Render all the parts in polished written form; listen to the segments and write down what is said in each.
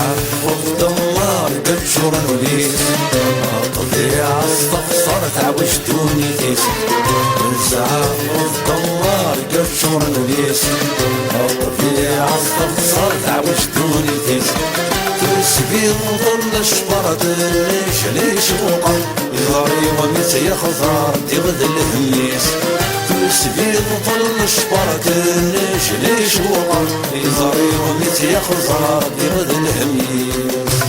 زعف الدمار قبشور وليس طبيعة استخسر تعوجتوني تيس زعف الدمار قبشور وليس طبيعة استخسر تعوجتوني تيس تسبيل ظل الشبرة ليش وقع يضاري وميت يخضر تغذ الهميس تسبيل ظل الشبرة ليش وقع يضاري وميت يخضر تغذ الهميس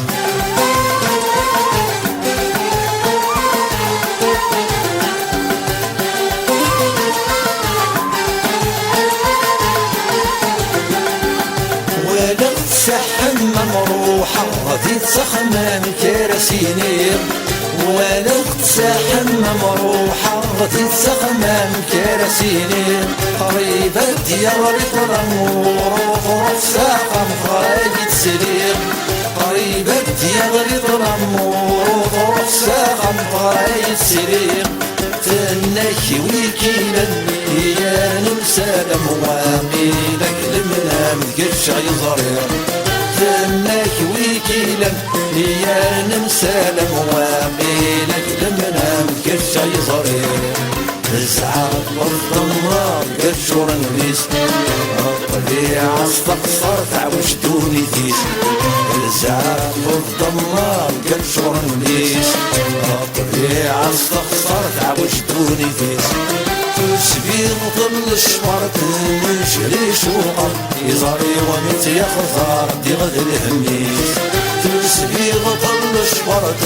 شحن مروحة غادي تسخمم كراسينير ولقت شحن مروحة غادي تسخمم كراسينير قريبة ديال الأمور وظروف ساقم غادي تسرير قريبة ديال الأمور وظروف ساقم غادي تسرير تنكي ويكينا يا نمسالم واقيلك المنام قرش يزرير تنكي ويكيلا يا نمسالم واقيلك المنام قرش يزرير زعف الضمار قرشور نبيس الطبيعة استقصر تعوجتوني تيس زعف الضمار قرشور نبيس الطبيعة استقصر تعوجتوني تيس تسبيل ظل الشمرة نجري شوقا يزاري وميت يخضر ديغذ الهميس تسبيل ظل الشمرة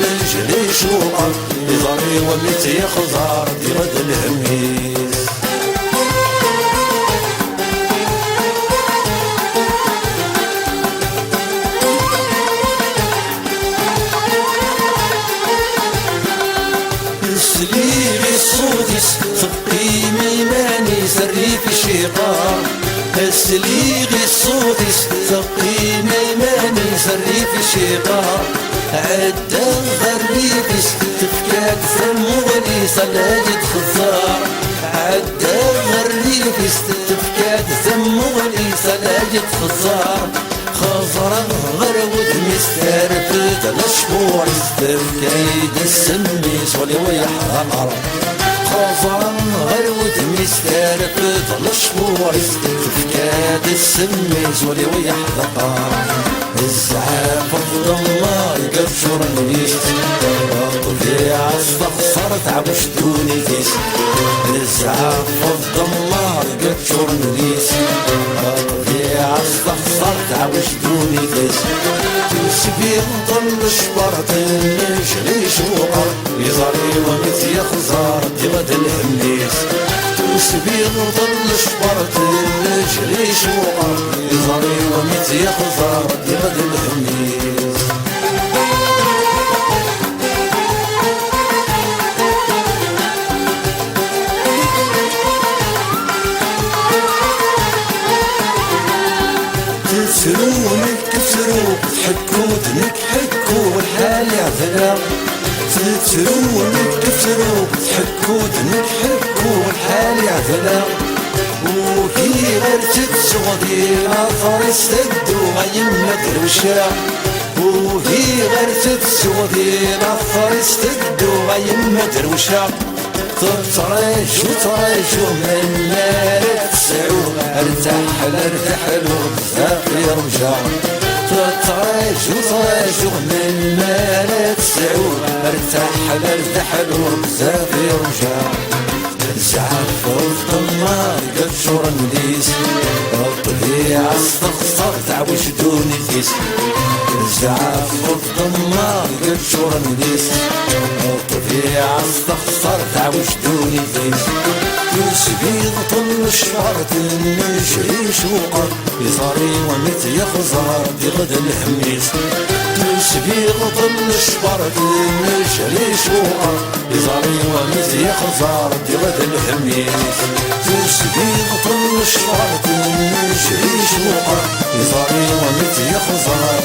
نجري شوقا يزاري وميت يخضر ديغذ الهميس سليغي الصوتيس ثقي ميماني سري في شيقار سليغي الصوتيس ثقي ميماني سري في شيقار عدا غريبيس تفكاد ثمولي سلاجد خزار عدا غريبيس تفكاد ثمولي سلاجد خزار خزرا غرود مسترفد الاشهور استفكايد السميس ولي ويحرر خزرا غرود مسترفد الاشهور استفكايد السميس ولي ويحرر الزعاف الضمار قرشور نبيس طبيعة استخسر تعوجتوني تيس الزعاف الضمار قرشور نبيس طبيعة استخسر تعوجتوني تيس تسبيل ظل الشبرة نجري شوقا يزاري وميت يخزر دغد الهميس تسبيل ظل الشبرة نجري شوقا يزاري وميت يخزر دغد الهميس تسرونك كسروا تحكوا تنكحكوا والحال يعتلى تسرونك كسروا تحكوا تنكحكوا والحال يعتلى وكي غير تتسغدي نظر استدوا غيمة دروشة وكي غير تتسغدي نظر استدوا غيمة دروشة ترجو من نار تسعو ارتاح له بزاف يرجع ترجو من نار تسعو ارتاح له بزاف يرجع زعف الضمار قبشور نبيس الطبيعة استخسر تعوجتوني تيس زعف الضمار قبشور نبيس الطبيعة استخسر تعوجتوني تيس تسبيل طل الشهرة نجري شوقا يصاري وميت يخزر دغد الهميس تسبيل طل الشهرة نجري شوقا يصاري وميت يخزر دغد الهميس تسبيل طل الشهرة نجري شوقا يصاري وميت يخزر